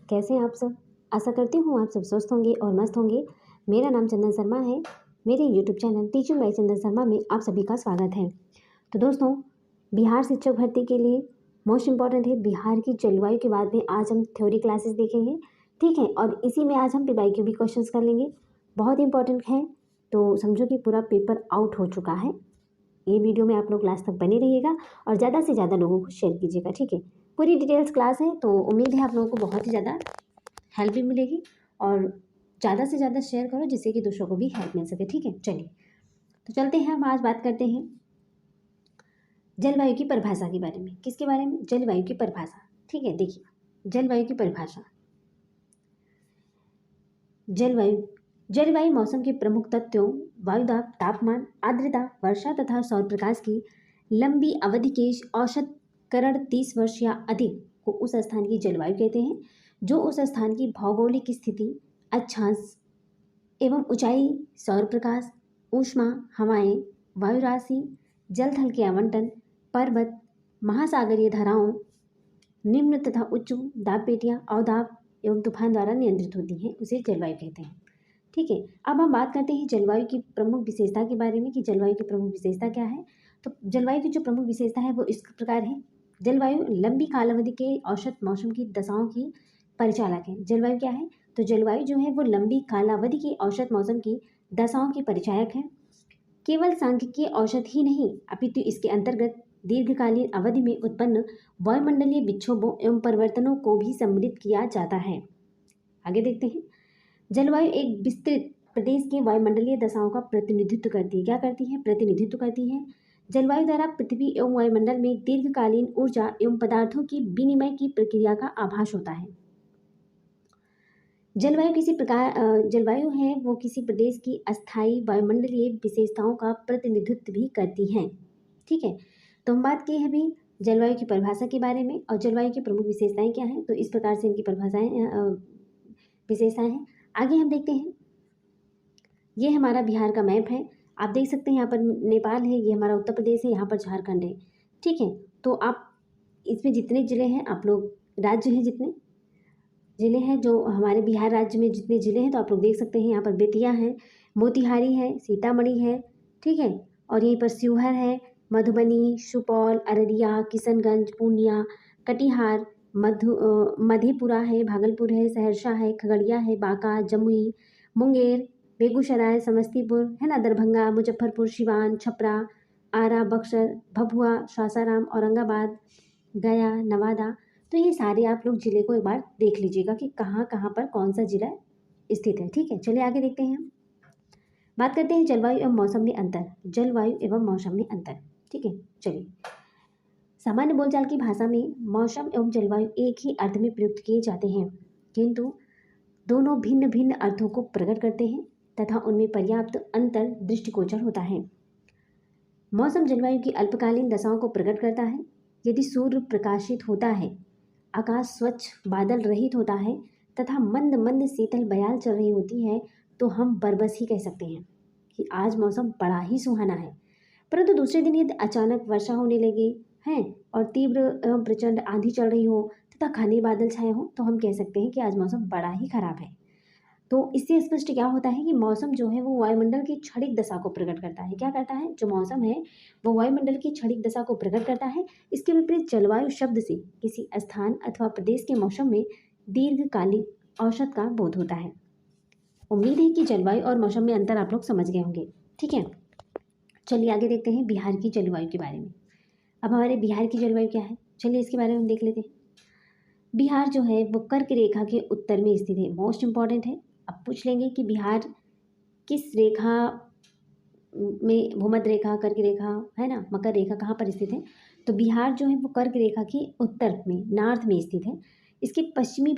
कैसे हैं आप सब। आशा करती हूँ आप सब स्वस्थ होंगे और मस्त होंगे। मेरा नाम चंदन शर्मा है। मेरे यूट्यूब चैनल टीचिंग बाय चंदन शर्मा में आप सभी का स्वागत है। तो दोस्तों, बिहार शिक्षक भर्ती के लिए मोस्ट इम्पॉर्टेंट है बिहार की जलवायु के बाद में आज हम थ्योरी क्लासेस देखेंगे, ठीक है। और इसी में आज हम PYQ भी क्वेश्चन कर लेंगे, बहुत इंपॉर्टेंट है। तो समझो कि पूरा पेपर आउट हो चुका है। ये वीडियो में आप लोग लास्ट तक बने रहिएगा और ज़्यादा से ज़्यादा लोगों को शेयर कीजिएगा, ठीक है। पूरी डिटेल्स क्लास है, तो उम्मीद है आप लोगों को बहुत ही ज़्यादा हेल्प भी मिलेगी। और ज़्यादा से ज़्यादा शेयर करो जिससे कि दूसरों को भी हेल्प मिल सके, ठीक है। चलिए तो चलते हैं, हम आज बात करते हैं जलवायु की परिभाषा के बारे में। किसके बारे में? जलवायु की परिभाषा, ठीक है। देखिए, जलवायु की परिभाषा। जलवायु मौसम के प्रमुख तत्वों वायुदाब, तापमान, आर्द्रता, वर्षा तथा सौर प्रकाश की लंबी अवधि के औसतकरण 30 वर्ष या अधिक को उस स्थान की जलवायु कहते हैं जो उस स्थान की भौगोलिक स्थिति, अक्षांश एवं ऊंचाई, सौर प्रकाश, ऊष्मा, हवाएं, वायु राशि, जल थल के आवंटन, पर्वत, महासागरीय धाराओं, निम्न तथा उच्च दाब पेटियां, अवदाब एवं तूफान द्वारा नियंत्रित होती हैं, उसे जलवायु कहते हैं, ठीक है। अब हम बात करते हैं जलवायु की प्रमुख विशेषता के बारे में कि जलवायु की प्रमुख विशेषता क्या है। तो जलवायु की जो प्रमुख विशेषता है वो इस प्रकार है। जलवायु लंबी काल अवधि के औसत मौसम की दशाओं की परिचालक है। जलवायु क्या है? तो जलवायु जो है वो लंबी कालावधि की औसत मौसम की दशाओं की परिचायक है। केवल सांख्यिकीय औसत ही नहीं अपितु इसके अंतर्गत दीर्घकालीन अवधि में उत्पन्न वायुमंडलीय विक्षोभों एवं परिवर्तनों को भी सम्मिलित किया जाता है। आगे देखते हैं। जलवायु एक विस्तृत प्रदेश के वायुमंडलीय दशाओं का प्रतिनिधित्व करती है। क्या करती है? प्रतिनिधित्व करती है। जलवायु द्वारा पृथ्वी एवं वायुमंडल में दीर्घकालीन ऊर्जा एवं पदार्थों की विनिमय की प्रक्रिया का आभास होता है। जलवायु है वो किसी प्रदेश की अस्थायी वायुमंडलीय विशेषताओं का प्रतिनिधित्व भी करती हैं, ठीक है। तो हम बात की है अभी जलवायु की परिभाषा के बारे में और जलवायु की प्रमुख विशेषताएं क्या हैं। तो इस प्रकार से इनकी परिभाषाएं विशेषताएं हैं। आगे हम देखते हैं। ये हमारा बिहार का मैप है, आप देख सकते हैं। यहाँ पर नेपाल है, ये हमारा उत्तर प्रदेश है, यहाँ पर झारखंड है, ठीक है। तो आप इसमें जितने ज़िले हैं, आप लोग राज्य हैं, जितने ज़िले हैं जो हमारे बिहार राज्य में जितने ज़िले हैं, तो आप लोग देख सकते हैं। यहाँ पर बेतिया है, मोतिहारी है, सीतामढ़ी है, ठीक है। और यहीं पर शिवहर है, मधुबनी, सुपौल, अररिया, किशनगंज, पूर्णिया, कटिहार, मधेपुरा है, भागलपुर है, सहरसा है, खगड़िया है, बांका, जमुई, मुंगेर, बेगूसराय, समस्तीपुर है ना, दरभंगा, मुजफ्फरपुर, सिवान, छपरा, आरा, बक्सर, भभुआ, सासाराम, औरंगाबाद, गया, नवादा। तो ये सारे आप लोग ज़िले को एक बार देख लीजिएगा कि कहाँ कहाँ पर कौन सा ज़िला स्थित है, ठीक है। चलिए आगे देखते हैं। हम बात करते हैं जलवायु एवं मौसम में अंतर। जलवायु एवं मौसम में अंतर, ठीक है। चलिए, सामान्य बोलचाल की भाषा में मौसम एवं जलवायु एक ही अर्थ में प्रयुक्त किए जाते हैं, किंतु दोनों भिन्न भिन्न अर्थों को प्रकट करते हैं तथा उनमें पर्याप्त अंतर दृष्टिगोचर होता है। मौसम जलवायु की अल्पकालीन दशाओं को प्रकट करता है। यदि सूर्य प्रकाशित होता है, आकाश स्वच्छ बादल रहित होता है तथा मंद मंद शीतल बयाल चल रही होती है, तो हम बरबस ही कह सकते हैं कि आज मौसम बड़ा ही सुहाना है। परंतु दूसरे दिन यदि अचानक वर्षा होने लगी है और तीव्र एवं प्रचंड आंधी चल रही हो तथा घने बादल छाए हो, तो हम कह सकते हैं कि आज मौसम बड़ा ही खराब है। तो इससे स्पष्ट क्या होता है कि मौसम जो है वो वायुमंडल की क्षणिक दशा को प्रकट करता है। क्या करता है? जो मौसम है वो वायुमंडल की क्षणिक दशा को प्रकट करता है। इसके विपरीत जलवायु शब्द से किसी स्थान अथवा प्रदेश के मौसम में दीर्घकालिक औसत का बोध होता है। उम्मीद है कि जलवायु और मौसम में अंतर आप लोग समझ गए होंगे, ठीक है। चलिए आगे देखते हैं बिहार की जलवायु के बारे में। अब हमारे बिहार की जलवायु क्या है, चलिए इसके बारे में देख लेते हैं। बिहार जो है वो कर्क रेखा के उत्तर में स्थित है, मोस्ट इम्पॉर्टेंट है। अब पूछ लेंगे कि बिहार किस रेखा में, भूमध्य रेखा, कर्क रेखा है ना, मकर रेखा कहाँ पर स्थित है। तो बिहार जो है वो कर्क रेखा के उत्तर में, नॉर्थ में स्थित है। इसके पश्चिमी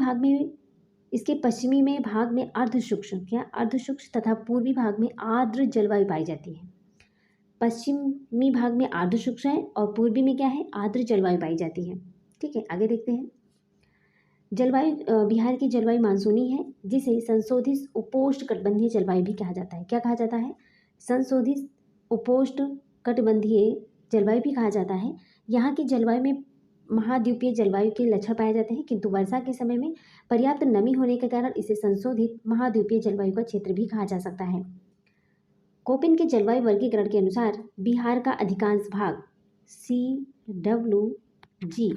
में भाग में अर्धशुष्क तथा पूर्वी भाग में आर्द्र जलवायु पाई जाती है। पश्चिमी भाग में अर्धशुष्क है और पूर्वी में क्या है? आर्द्र जलवायु पाई जाती है, ठीक है। आगे देखते हैं। जलवायु, बिहार की जलवायु मानसूनी है, जिसे संशोधित उपोष्ण कटिबंधीय जलवायु भी कहा जाता है। क्या कहा जाता है? संशोधित उपोष्ण कटिबंधीय जलवायु भी कहा जाता है। यहाँ की जलवायु में महाद्वीपीय जलवायु के लक्षण पाए जाते हैं, किंतु वर्षा के समय में पर्याप्त नमी होने के कारण इसे संशोधित महाद्वीपीय जलवायु का क्षेत्र भी कहा जा सकता है। कोपेन के जलवायु वर्गीकरण के अनुसार बिहार का अधिकांश भाग CWG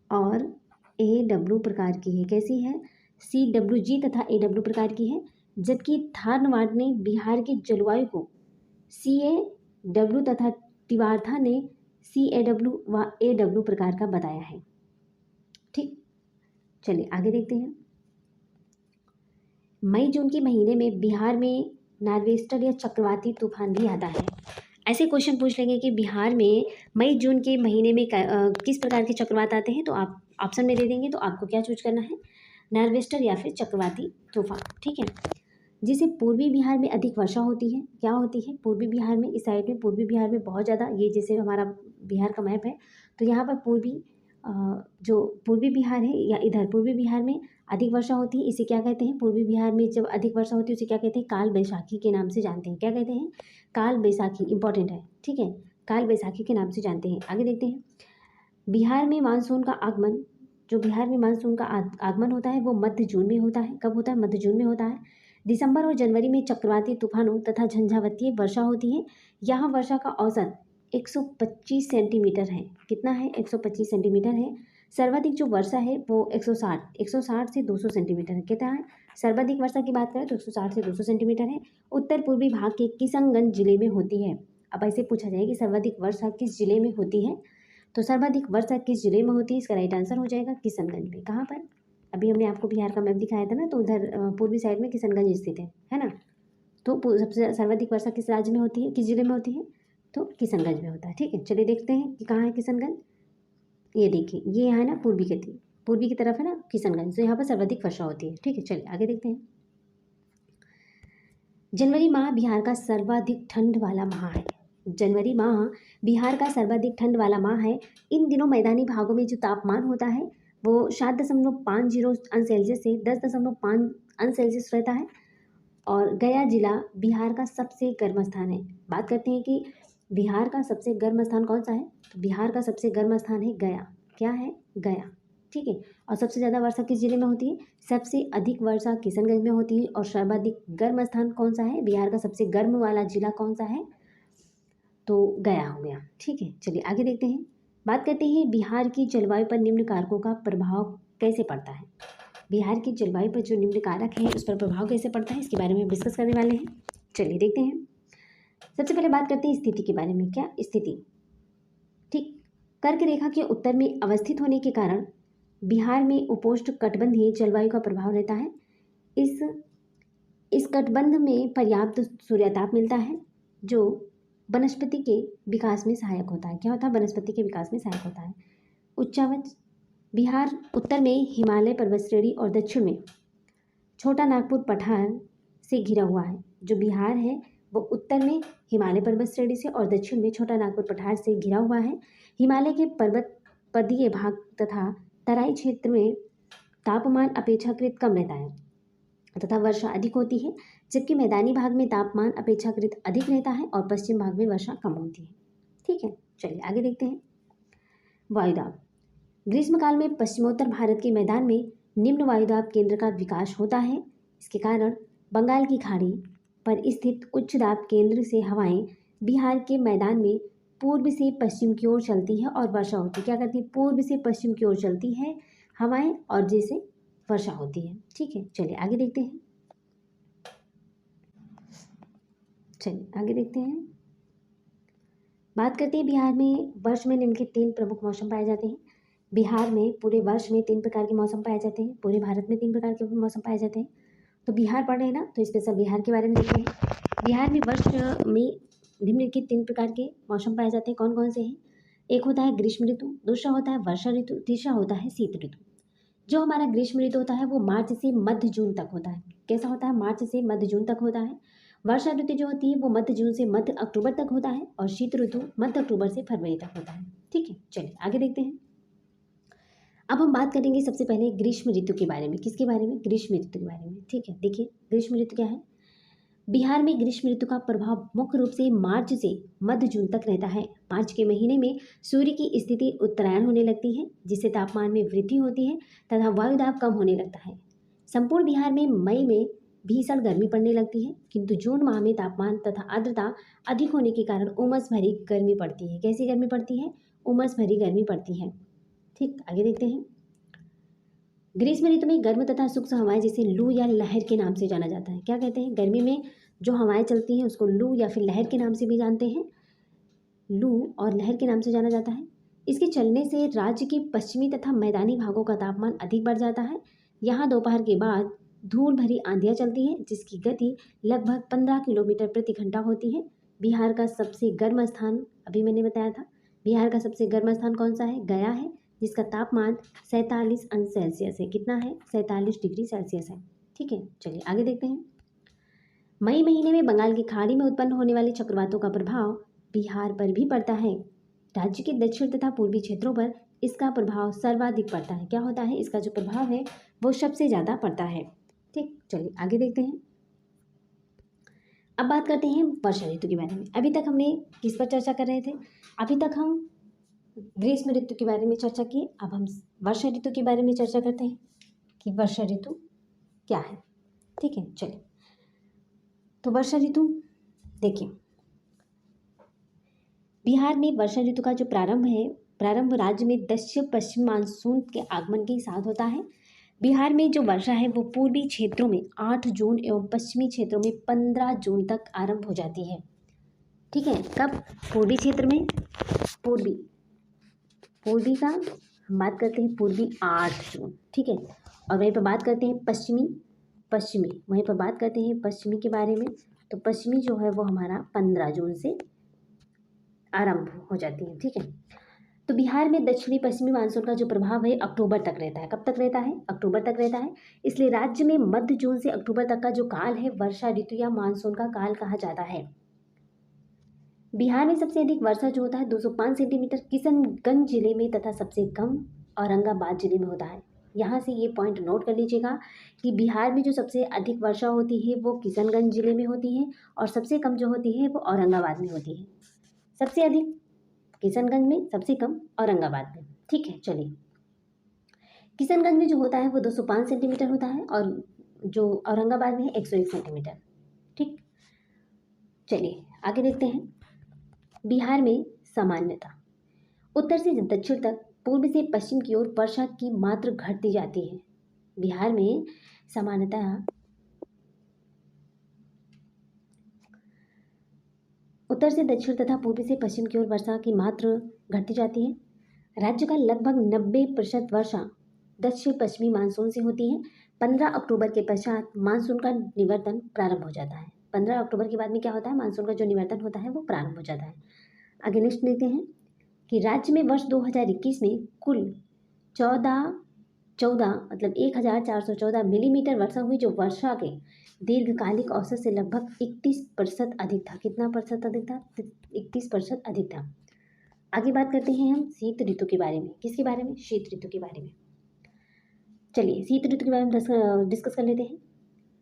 और AW प्रकार की है। कैसी है? CWG तथा AW प्रकार की है, जबकि थारनवाड ने बिहार के जलवायु को CAW तथा तिवारथा ने CAW व AW प्रकार का बताया है। ठीक, चलिए आगे देखते हैं। मई जून के महीने में बिहार में नार्वेस्टर या चक्रवाती तूफान भी आता है। ऐसे क्वेश्चन पूछ लेंगे कि बिहार में मई जून के महीने में किस प्रकार के चक्रवात आते हैं, तो आप ऑप्शन में दे देंगे, तो आपको क्या चूज करना है? नार्वेस्टर या फिर चक्रवाती तूफान। ठीक है, जिसे पूर्वी बिहार में अधिक वर्षा होती है। क्या होती है? पूर्वी बिहार में, इस साइड में पूर्वी बिहार में बहुत ज़्यादा, ये जैसे हमारा बिहार का मैप है, तो यहाँ पर जो पूर्वी बिहार है या इधर पूर्वी बिहार में अधिक वर्षा होती है। इसे क्या कहते हैं? पूर्वी बिहार में जब अधिक वर्षा होती है उसे क्या कहते हैं? काल बैसाखी के नाम से जानते हैं। क्या कहते हैं? काल बैसाखी, इंपॉर्टेंट है। ठीक है, काल बैसाखी के नाम से जानते हैं। आगे देखते हैं। बिहार में मानसून का आगमन, जो बिहार में मानसून का आगमन होता है वो मध्य जून में होता है। कब होता है? मध्य जून में होता है। दिसंबर और जनवरी में चक्रवाती तूफानों तथा झंझावातीय वर्षा होती है। यहाँ वर्षा का औसत 125 सेंटीमीटर है। कितना है? 125 सेंटीमीटर है। सर्वाधिक जो वर्षा है वो 160 से 200 सेंटीमीटर है। कितना है? सर्वाधिक वर्षा की बात करें तो 160 से 200 सेंटीमीटर है। उत्तर पूर्वी भाग के किशनगंज जिले में होती है। अब ऐसे पूछा जाए कि सर्वाधिक वर्षा किस जिले में होती है, तो सर्वाधिक वर्षा किस जिले में होती है? इसका राइट आंसर हो जाएगा किशनगंज में। कहाँ पर? अभी हमने आपको बिहार का मैप दिखाया था ना, तो उधर पूर्वी साइड में किशनगंज स्थित है ना। तो सबसे सर्वाधिक वर्षा किस राज्य में होती है, किस जिले में होती है? तो किशनगंज में होता है। ठीक है, चलिए देखते हैं कि कहाँ है किशनगंज। ये देखिए, ये यहाँ है ना, पूर्वी की तरफ है ना किशनगंज, तो यहाँ पर सर्वाधिक वर्षा होती है। ठीक है, चलिए आगे देखते हैं। जनवरी माह बिहार का सर्वाधिक ठंड वाला माह है। जनवरी माह बिहार का सर्वाधिक ठंड वाला माह है। इन दिनों मैदानी भागों में जो तापमान होता है वो 7.50 अंश सेल्सियस से 10.5 अंश सेल्सियस रहता है। और गया जिला बिहार का सबसे गर्म स्थान है। बात करते हैं कि बिहार का सबसे गर्म स्थान कौन सा है, तो बिहार का सबसे गर्म स्थान है गया। क्या है? गया। ठीक है, और सबसे ज़्यादा वर्षा किस जिले में होती है? सबसे अधिक वर्षा किशनगंज में होती है। और सर्वाधिक गर्म स्थान कौन सा है? बिहार का सबसे गर्म वाला जिला कौन सा है? तो गया हो गया। ठीक है, चलिए आगे देखते हैं। बात करते हैं बिहार की जलवायु पर निम्न कारकों का प्रभाव कैसे पड़ता है। बिहार की जलवायु पर जो निम्न कारक है उस पर प्रभाव कैसे पड़ता है, इसके बारे में डिस्कस करने वाले हैं। चलिए देखते हैं। सबसे पहले बात करते हैं स्थिति के बारे में। क्या स्थिति? ठीक, कर्क रेखा के उत्तर में अवस्थित होने के कारण बिहार में उपोष्ण कटिबंधीय जलवायु का प्रभाव रहता है। इस कटिबंध में पर्याप्त सूर्यताप मिलता है, जो वनस्पति के विकास में सहायक होता है। क्या होता है? वनस्पति के विकास में सहायक होता है। उच्चावच बिहार उत्तर में हिमालय पर्वत श्रेणी और दक्षिण में छोटा नागपुर पठार से घिरा हुआ है। जो बिहार है वो उत्तर में हिमालय पर्वत श्रेणी से और दक्षिण में छोटा नागपुर पठार से घिरा हुआ है। हिमालय के पर्वतपदीय भाग तथा तराई क्षेत्र में तापमान अपेक्षाकृत कम रहता है तथा वर्षा अधिक होती है, जबकि मैदानी भाग में तापमान अपेक्षाकृत अधिक रहता है और पश्चिम भाग में वर्षा कम होती है। ठीक है, चलिए आगे देखते हैं। वायुदाब। ग्रीष्मकाल में पश्चिमोत्तर भारत के मैदान में निम्न वायुदाब केंद्र का विकास होता है। इसके कारण बंगाल की खाड़ी पर स्थित उच्च दाब केंद्र से हवाएं बिहार के मैदान में पूर्व से पश्चिम की ओर चलती है और वर्षा होती है। क्या करती है? पूर्व से पश्चिम की ओर चलती है हवाएं और जैसे वर्षा होती है। ठीक है, चलिए आगे देखते हैं। बात करते हैं बिहार में वर्ष में निम्नलिखित 3 प्रमुख मौसम पाए जाते हैं। बिहार में पूरे वर्ष में 3 प्रकार के मौसम पाए जाते हैं। पूरे भारत में 3 प्रकार के मौसम पाए जाते हैं। तो बिहार पढ़ रहे हैं ना, तो स्पेशल बिहार के बारे में देखते हैं। बिहार में वर्ष में निम्नलिखित 3 प्रकार के मौसम पाए जाते हैं। कौन कौन से हैं? एक होता है ग्रीष्म ऋतु, दूसरा होता है वर्षा ऋतु, तीसरा होता है शीत ऋतु। जो हमारा ग्रीष्म ऋतु होता है वो मार्च से मध्य जून तक होता है। कैसा होता है? मार्च से मध्य जून तक होता है। वर्षा ऋतु जो होती है वो मध्य जून से मध्य अक्टूबर तक होता है और शीत ऋतु मध्य अक्टूबर से फरवरी तक होता है। ठीक है, चलिए आगे देखते हैं। अब हम बात करेंगे सबसे पहले ग्रीष्म ऋतु के बारे में। किसके बारे में? ग्रीष्म ऋतु के बारे में। ठीक है, देखिए ग्रीष्म ऋतु क्या है। बिहार में ग्रीष्म ऋतु का प्रभाव मुख्य रूप से मार्च से मध्य जून तक रहता है। मार्च के महीने में सूर्य की स्थिति उत्तरायण होने लगती है, जिससे तापमान में वृद्धि होती है तथा वायुदाब कम होने लगता है। संपूर्ण बिहार में मई में भीषण गर्मी पड़ने लगती है, किंतु जून माह में तापमान तथा आर्द्रता अधिक होने के कारण उमस भरी गर्मी पड़ती है। कैसी गर्मी पड़ती है? उमस भरी गर्मी पड़ती है। ठीक, आगे देखते हैं। ग्रीष्म ऋतु में गर्म तथा शुष्क हवाएं जिसे लू या लहर के नाम से जाना जाता है। क्या कहते हैं? गर्मी में जो हवाएं चलती हैं उसको लू या फिर लहर के नाम से भी जानते हैं। लू और लहर के नाम से जाना जाता है। इसके चलने से राज्य के पश्चिमी तथा मैदानी भागों का तापमान अधिक बढ़ जाता है। यहाँ दोपहर के बाद धूल भरी आंधियाँ चलती हैं, जिसकी गति लगभग 15 किलोमीटर प्रति घंटा होती है। बिहार का सबसे गर्म स्थान, अभी मैंने बताया था, बिहार का सबसे गर्म स्थान कौन सा है? गया है, जिसका तापमान 47 अंश सेल्सियस है। कितना है? 47 डिग्री सेल्सियस है। ठीक है, चलिए आगे देखते हैं। मई महीने में बंगाल की खाड़ी में उत्पन्न होने वाले चक्रवातों का प्रभाव बिहार पर भी पड़ता है। राज्य के दक्षिण तथा पूर्वी क्षेत्रों पर इसका प्रभाव सर्वाधिक पड़ता है। क्या होता है? इसका जो प्रभाव है वो सबसे ज़्यादा पड़ता है। ठीक, चलिए आगे देखते हैं। अब बात करते हैं वर्षा ऋतु के बारे में। अभी तक हमने किस पर चर्चा कर रहे थे? अभी तक हम ग्रीष्म ऋतु के बारे में चर्चा की। अब हम वर्षा ऋतु के बारे में चर्चा करते हैं कि वर्षा ऋतु क्या है। ठीक है, चलिए। तो वर्षा ऋतु देखिए, बिहार में वर्षा ऋतु का जो प्रारंभ राज्य में दक्षिण पश्चिम मानसून के आगमन के साथ होता है। बिहार में जो वर्षा है वो पूर्वी क्षेत्रों में 8 जून एवं पश्चिमी क्षेत्रों में 15 जून तक आरंभ हो जाती है। ठीक है, कब? पूर्वी क्षेत्र में, पूर्वी का हम बात करते हैं, पूर्वी 8 जून। ठीक है, और वहीं पर बात करते हैं पश्चिमी वहीं पर बात करते हैं पश्चिमी के बारे में। तो पश्चिमी जो है वो हमारा 15 जून से आरंभ हो जाती है। ठीक है, तो बिहार में दक्षिणी पश्चिमी मानसून का जो प्रभाव है अक्टूबर तक रहता है। कब तक रहता है? अक्टूबर तक रहता है। इसलिए राज्य में मध्य जून से अक्टूबर तक का जो काल है वर्षा ऋतु या मानसून का काल कहा जाता है। बिहार में सबसे अधिक वर्षा जो होता है 205 सेंटीमीटर किशनगंज जिले में तथा सबसे कम औरंगाबाद जिले में होता है। यहाँ से ये पॉइंट नोट कर लीजिएगा कि बिहार में जो सबसे अधिक वर्षा होती है वो किशनगंज जिले में होती है और सबसे कम जो होती है वो औरंगाबाद में होती है। सबसे अधिक किशनगंज में, सबसे कम औरंगाबाद में। ठीक है, चलिए। किशनगंज में जो होता है वो 205 सेंटीमीटर होता है और जो औरंगाबाद में है 101 सेंटीमीटर। ठीक, चलिए आगे देखते हैं। बिहार में सामान्यतः उत्तर से दक्षिण तक, पूर्व से पश्चिम की ओर वर्षा की मात्रा घटती जाती है। बिहार में सामान्यतः उत्तर से दक्षिण तथा पूर्व से पश्चिम की ओर वर्षा की मात्रा घटती जाती है। राज्य का लगभग 90% वर्षा दक्षिण पश्चिमी मानसून से होती है। 15 अक्टूबर के पश्चात मानसून का निवर्तन प्रारंभ हो जाता है। 15 अक्टूबर के बाद में क्या होता है? मानसून का जो निवर्तन होता है वो प्रारंभ हो जाता है। आगे नेक्स्ट देखते हैं कि राज्य में वर्ष 2021 में कुल 14 मतलब 1414 मिलीमीटर वर्षा हुई, जो वर्षा के दीर्घकालिक औसत से लगभग 31% अधिक था। कितना प्रतिशत अधिक था? 31% अधिक था। आगे बात करते हैं हम शीत ऋतु के बारे में। किसके बारे में? शीत ऋतु के बारे में। चलिए शीत ऋतु के बारे में डिस्कस कर लेते हैं।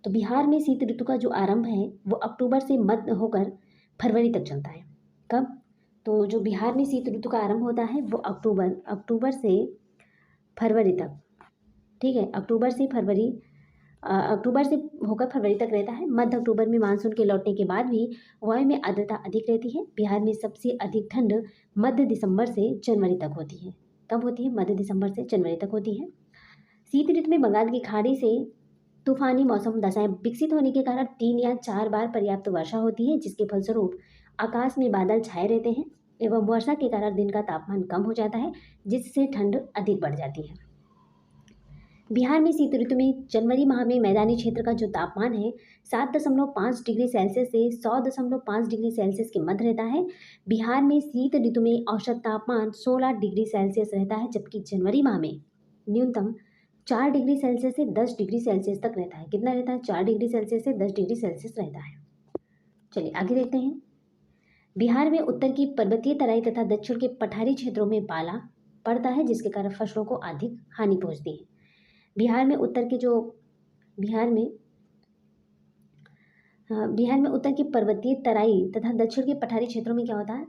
तो बिहार में शीत ऋतु का जो आरंभ है वो अक्टूबर से मध्य होकर फरवरी तक चलता है। कब? तो जो बिहार में शीत ऋतु का आरंभ होता है वो अक्टूबर से फरवरी तक। ठीक है, अक्टूबर से होकर फरवरी तक रहता है। मध्य अक्टूबर में मानसून के लौटने के बाद भी वायु में आर्द्रता अधिक रहती है। बिहार में सबसे अधिक ठंड मध्य दिसंबर से जनवरी तक होती है। कब होती है? मध्य दिसंबर से जनवरी तक होती है। शीत ऋतु में बंगाल की खाड़ी से तूफानी मौसम दशाएं विकसित होने के कारण 3 या 4 बार पर्याप्त वर्षा होती है, जिसके फलस्वरूप आकाश में बादल छाए रहते हैं एवं वर्षा के कारण दिन का तापमान कम हो जाता है, जिससे ठंड अधिक बढ़ जाती है। बिहार में शीत ऋतु में जनवरी माह में मैदानी क्षेत्र का जो तापमान है 7.5 डिग्री सेल्सियस से 100.5 डिग्री सेल्सियस के मध्य रहता है। बिहार में शीत ऋतु में औसत तापमान 16 डिग्री सेल्सियस रहता है, जबकि जनवरी माह में न्यूनतम 4 डिग्री सेल्सियस से 10 डिग्री सेल्सियस तक रहता है। कितना रहता है? 4 डिग्री सेल्सियस से 10 डिग्री सेल्सियस रहता है। चलिए आगे देखते हैं। बिहार में उत्तर की पर्वतीय तराई तथा दक्षिण के पठारी क्षेत्रों में पाला पड़ता है, जिसके कारण फसलों को अधिक हानि पहुंचती है। बिहार में बिहार में उत्तर की पर्वतीय तराई तथा दक्षिण के पठारी क्षेत्रों में क्या होता है,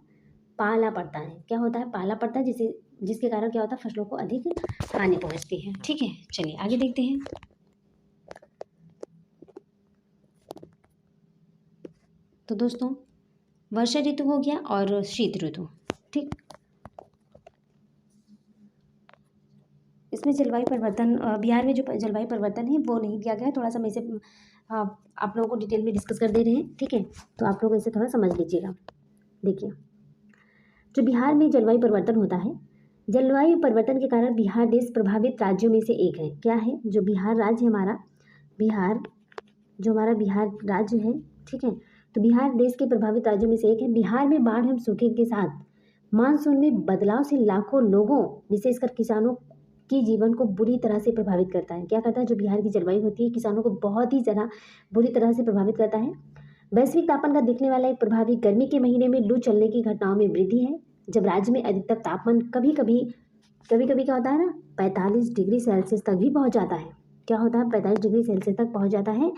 पाला पड़ता है। क्या होता है, पाला पड़ता है, जिसके कारण क्या होता है, फसलों को अधिक हानि पहुंचती है। ठीक है, चलिए आगे देखते हैं। तो दोस्तों वर्षा ऋतु हो गया और शीत ऋतु। ठीक, इसमें जलवायु परिवर्तन, बिहार में जो जलवायु परिवर्तन है वो नहीं दिया गया है। थोड़ा सा मैं इसे आप लोगों को डिटेल में डिस्कस कर दे रहे हैं। ठीक है, तो आप लोग इसे थोड़ा समझ लीजिएगा। देखिए, जो बिहार में जलवायु परिवर्तन होता है, जलवायु परिवर्तन के कारण बिहार देश प्रभावित राज्यों में से एक है। क्या है, जो बिहार राज्य है हमारा, बिहार राज्य है, ठीक है, तो बिहार देश के प्रभावित राज्यों में से एक है। बिहार में बाढ़ एवं सूखे के साथ मानसून में बदलाव से लाखों लोगों, विशेषकर किसानों की जीवन को बुरी तरह से प्रभावित करता है। क्या करता है, जो बिहार की जलवायु होती है किसानों को बहुत ही ज़्यादा बुरी तरह से प्रभावित करता है। वैश्विक तापमान का दिखने वाला एक प्रभावी गर्मी के महीने में लू चलने की घटनाओं में वृद्धि है, जब राज्य में अधिकतम तापमान कभी कभी क्या होता है ना, 45 डिग्री सेल्सियस तक भी पहुंच जाता है। क्या होता है, 45 डिग्री सेल्सियस तक पहुंच जाता है।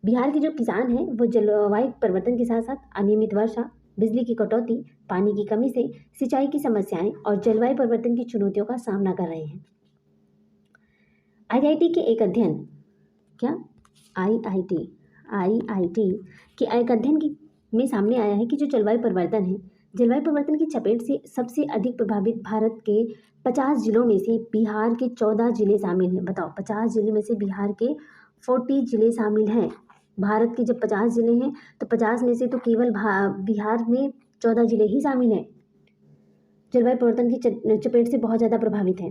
बिहार के जो किसान हैं वो जलवायु परिवर्तन के साथ साथ अनियमित वर्षा, बिजली की कटौती, पानी की कमी से सिंचाई की समस्याएं और जलवायु परिवर्तन की चुनौतियों का सामना कर रहे हैं। आईआईटी के एक अध्ययन, क्या, आईआईटी के एक अध्ययन में सामने आया है कि जो जलवायु परिवर्तन की चपेट से सबसे अधिक प्रभावित भारत के 50 जिलों में से बिहार के 14 जिले शामिल हैं। बताओ, 50 जिले में से बिहार के 40 जिले शामिल हैं। भारत के जब 50 जिले हैं तो 50 में से तो केवल बिहार में 14 जिले ही शामिल हैं, जलवायु परिवर्तन की चपेट से बहुत ज़्यादा प्रभावित है।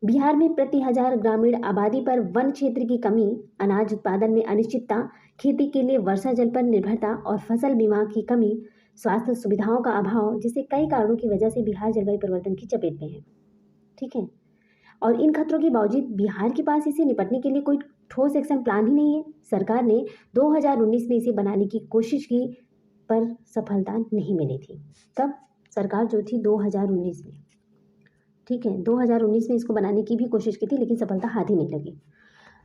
बिहार में प्रति 1000 ग्रामीण आबादी पर वन क्षेत्र की कमी, अनाज उत्पादन में अनिश्चितता, खेती के लिए वर्षा जल पर निर्भरता और फसल बीमा की कमी, स्वास्थ्य सुविधाओं का अभाव, जैसे कई कारणों की वजह से बिहार जलवायु परिवर्तन की चपेट में है। ठीक है, और इन खतरों के बावजूद बिहार के पास इसे निपटने के लिए कोई ठोस एक्शन प्लान ही नहीं है। सरकार ने 2019 में इसे बनाने की कोशिश की पर सफलता नहीं मिली थी। तब सरकार जो थी 2019 में, ठीक है, 2019 में इसको बनाने की भी कोशिश की थी लेकिन सफलता हाथ ही नहीं लगी।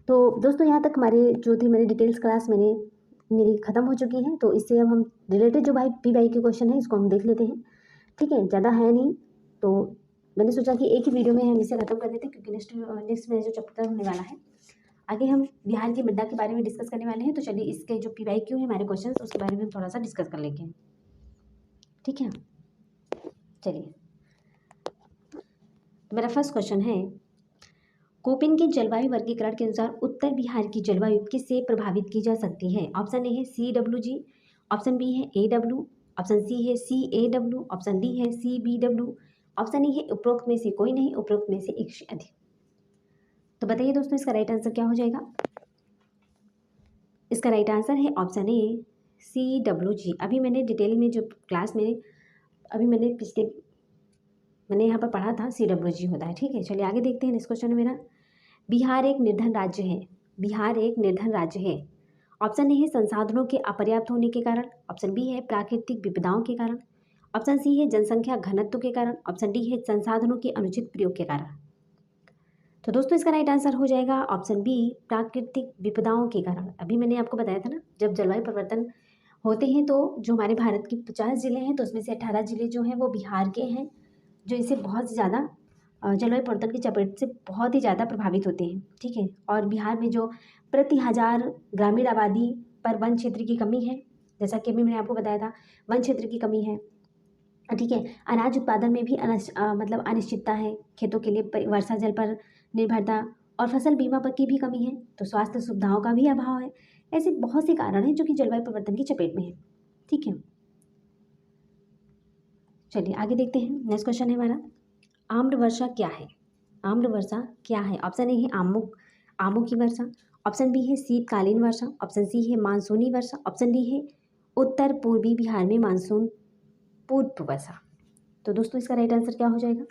तो दोस्तों यहाँ तक मेरी डिटेल्स क्लास मेरी ख़त्म हो चुकी है। तो इससे अब हम रिलेटेड जो पी वाई के क्वेश्चन है इसको हम देख लेते हैं। ठीक है, ज़्यादा है नहीं, तो मैंने सोचा कि एक ही वीडियो में हम इसे ख़त्म कर देते हैं, क्योंकि नेक्स्ट में जो चैप्टर होने वाला है, आगे हम बिहार की मृदा के बारे में डिस्कस करने वाले हैं। तो चलिए इसके जो PYQ है हमारे क्वेश्चन, उसके बारे में हम थोड़ा सा डिस्कस कर लेंगे। ठीक है, चलिए मेरा फर्स्ट क्वेश्चन है, कोपेन के जलवायु वर्गीकरण के अनुसार उत्तर बिहार की जलवायु किससे प्रभावित की जा सकती है? ऑप्शन ए है CWG, ऑप्शन बी है AW, ऑप्शन सी है CAW, ऑप्शन डी है CBW, ऑप्शन ई है उपरोक्त में से कोई नहीं, उपरोक्त में से एक से अधिक। तो बताइए दोस्तों इसका राइट आंसर क्या हो जाएगा? इसका राइट आंसर है ऑप्शन ए CWG। अभी मैंने डिटेल में जो क्लास में अभी मैंने यहाँ पर पढ़ा था CWG होता है। ठीक है, चलिए आगे देखते हैं। नेक्स्ट क्वेश्चन है मेरा, बिहार एक निर्धन राज्य है। बिहार एक निर्धन राज्य है। ऑप्शन ए है संसाधनों के अपर्याप्त होने के कारण, ऑप्शन बी है प्राकृतिक विपदाओं के कारण, ऑप्शन सी है जनसंख्या घनत्व के कारण, ऑप्शन डी है संसाधनों के अनुचित प्रयोग के कारण। तो दोस्तों इसका राइट आंसर हो जाएगा ऑप्शन बी, प्राकृतिक विपदाओं के कारण। अभी मैंने आपको बताया था ना, जब जलवायु परिवर्तन होते हैं तो जो हमारे भारत के 50 जिले हैं तो उसमें से 18 जिले जो हैं वो बिहार के हैं, जो इसे बहुत ज़्यादा जलवायु परिवर्तन की चपेट से बहुत ही ज़्यादा प्रभावित होते हैं। ठीक है, और बिहार में जो प्रति 1000 ग्रामीण आबादी पर वन क्षेत्र की कमी है, जैसा कि अभी मैंने आपको बताया था वन क्षेत्र की कमी है। ठीक है, अनाज उत्पादन में भी मतलब अनिश्चितता है, खेतों के लिए वर्षा जल पर निर्भरता और फसल बीमा पर की भी कमी है, तो स्वास्थ्य सुविधाओं का भी अभाव है। ऐसे बहुत से कारण हैं जो कि जलवायु परिवर्तन की चपेट में है। ठीक है, चलिए आगे देखते हैं। नेक्स्ट क्वेश्चन है हमारा, आम्र वर्षा क्या है? आम्र वर्षा क्या है? ऑप्शन ए है आमों की वर्षा, ऑप्शन बी है शीतकालीन वर्षा, ऑप्शन सी है मानसूनी वर्षा, ऑप्शन डी है उत्तर पूर्वी बिहार में मानसून पूर्व वर्षा। तो दोस्तों इसका राइट आंसर क्या हो जाएगा?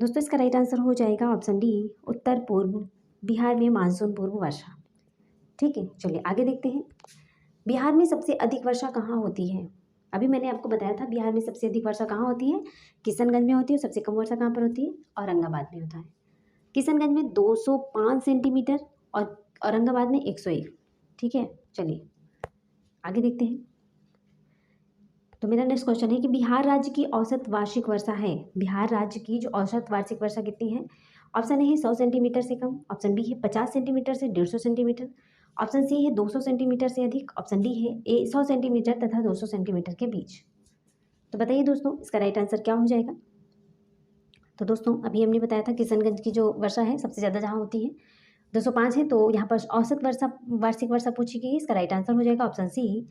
दोस्तों इसका राइट आंसर हो जाएगा ऑप्शन डी, उत्तर पूर्व बिहार में मानसून पूर्व वर्षा। ठीक है, चलिए आगे देखते हैं। बिहार में सबसे अधिक वर्षा कहाँ होती है? अभी मैंने आपको बताया था बिहार में सबसे अधिक वर्षा कहाँ होती है, किशनगंज में होती है। सबसे कम वर्षा कहाँ पर होती है? औरंगाबाद में होता है। किशनगंज में 205 सेंटीमीटर और औरंगाबाद में 101। ठीक है, चलिए आगे देखते हैं। तो मेरा नेक्स्ट क्वेश्चन है कि बिहार राज्य की औसत वार्षिक वर्षा है, बिहार राज्य की जो औसत वार्षिक वर्षा कितनी है? ऑप्शन ए है 100 सेंटीमीटर से कम, ऑप्शन बी है 50 सेंटीमीटर से 150 सेंटीमीटर, ऑप्शन सी है 200 सेंटीमीटर से अधिक, ऑप्शन डी है 100 सेंटीमीटर तथा 200 सेंटीमीटर के बीच। तो बताइए दोस्तों इसका राइट आंसर क्या हो जाएगा? तो दोस्तों अभी हमने बताया था किशनगंज की जो वर्षा है सबसे ज़्यादा जहाँ होती है 205 है, तो यहाँ पर औसत वर्षा वार्षिक वर्षा पूछी गई, इसका राइट आंसर हो जाएगा ऑप्शन सी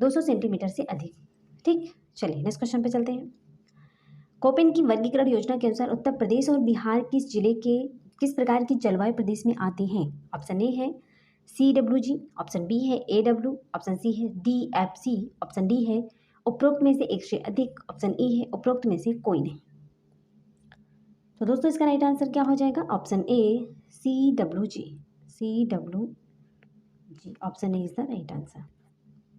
200 सेंटीमीटर से अधिक। ठीक, चलिए नेक्स्ट क्वेश्चन पे चलते हैं। कोपेन की वर्गीकरण योजना के अनुसार उत्तर प्रदेश और बिहार किस जिले के किस प्रकार की जलवायु प्रदेश में आते हैं? ऑप्शन ए है CWG, ऑप्शन बी है AW, ऑप्शन सी है DFC, ऑप्शन डी है उपरोक्त में से एक से अधिक, ऑप्शन ई है उपरोक्त में से कोई नहीं। तो दोस्तों इसका राइट आंसर क्या हो जाएगा? Option A CWG, option A is the right answer.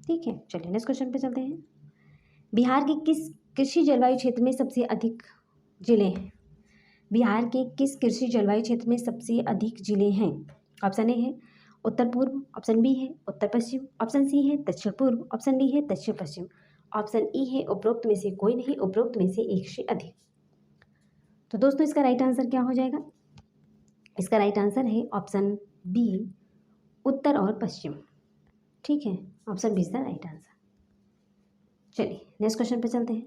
ठीक है, चलिए नेक्स्ट क्वेश्चन पे चलते हैं। बिहार के किस कृषि जलवायु क्षेत्र में सबसे अधिक जिले हैं? बिहार के किस कृषि जलवायु क्षेत्र में सबसे अधिक जिले हैं? ऑप्शन ए है उत्तर पूर्व, ऑप्शन बी है उत्तर पश्चिम, ऑप्शन सी है दक्षिण पूर्व, ऑप्शन डी है दक्षिण पश्चिम, ऑप्शन ई है उपरोक्त में से कोई नहीं, उपरोक्त में से एक से अधिक। तो दोस्तों इसका राइट आंसर क्या हो जाएगा? इसका राइट आंसर है ऑप्शन बी उत्तर और पश्चिम। ठीक है, option B is the right answer. चलिए नेक्स्ट क्वेश्चन पे चलते हैं।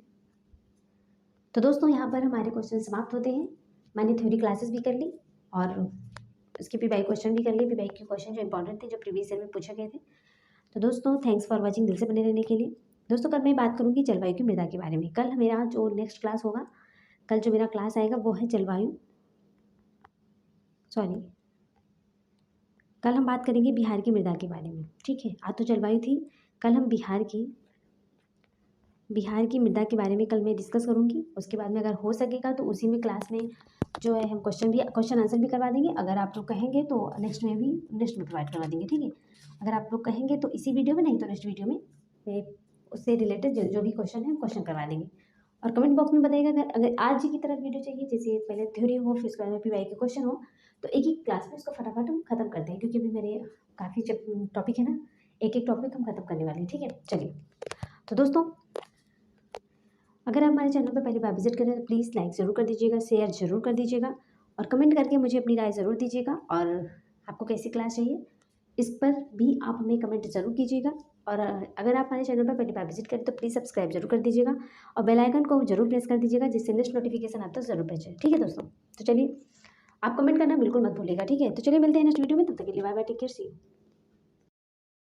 तो दोस्तों यहाँ पर हमारे क्वेश्चन समाप्त होते हैं। मैंने थ्योरी क्लासेस भी कर ली और उसके पीवाई क्वेश्चन भी कर लिए, पीवाई के क्वेश्चन जो इंपॉर्टेंट थे जो प्रीवियस ईयर में पूछे गए थे। तो दोस्तों थैंक्स फॉर वॉचिंग, दिल से बने रहने के लिए। दोस्तों कल मैं बात करूँगी जलवायु की मृदा के बारे में। कल मेरा जो नेक्स्ट क्लास होगा, कल जो मेरा क्लास आएगा वो है कल हम बात करेंगे बिहार की मृदा के बारे में। ठीक है, आज तो जलवायु थी, कल हम बिहार की मृदा के बारे में कल मैं डिस्कस करूँगी। उसके बाद में अगर हो सकेगा तो उसी में क्लास में जो है हम क्वेश्चन आंसर भी करवा देंगे। अगर आप लोग कहेंगे तो नेक्स्ट में प्रोवाइड करवा देंगे। ठीक है, अगर आप लोग कहेंगे तो इसी वीडियो में, नहीं तो नेक्स्ट वीडियो में उससे रिलेटेड जो भी क्वेश्चन है क्वेश्चन करवा देंगे। और कमेंट बॉक्स में बताइएगा अगर आज की तरह वीडियो चाहिए, जैसे पहले थ्योरी हो फिर उसके बाद में पीवाई के क्वेश्चन हो, तो एक ही क्लास में इसको फटाफट हम खत्म करते हैं, क्योंकि अभी मेरे काफ़ी टॉपिक है ना, एक एक टॉपिक हम खत्म करने वाले हैं। ठीक है, चलिए तो दोस्तों अगर आप हमारे चैनल पर पहली बार विजिट करें तो प्लीज़ लाइक ज़रूर कर दीजिएगा, शेयर ज़रूर कर दीजिएगा और कमेंट करके मुझे अपनी राय ज़रूर दीजिएगा। और आपको कैसी क्लास चाहिए इस पर भी आप हमें कमेंट ज़रूर कीजिएगा। और अगर आप हमारे चैनल पर पहली बार विजिट करें तो प्लीज़ सब्सक्राइब जरूर कर दीजिएगा और बेल आइकन को जरूर प्रेस कर दीजिएगा, जिससे नेक्स्ट नोटिफिकेशन आप तक जरूर पहुंचे। ठीक है दोस्तों, तो चलिए आप कमेंट करना बिल्कुल मत भूलिएगा। ठीक है, तो चलिए मिलते हैं नेक्स्ट वीडियो में, तब तक के लिए bye bye, take care, see you.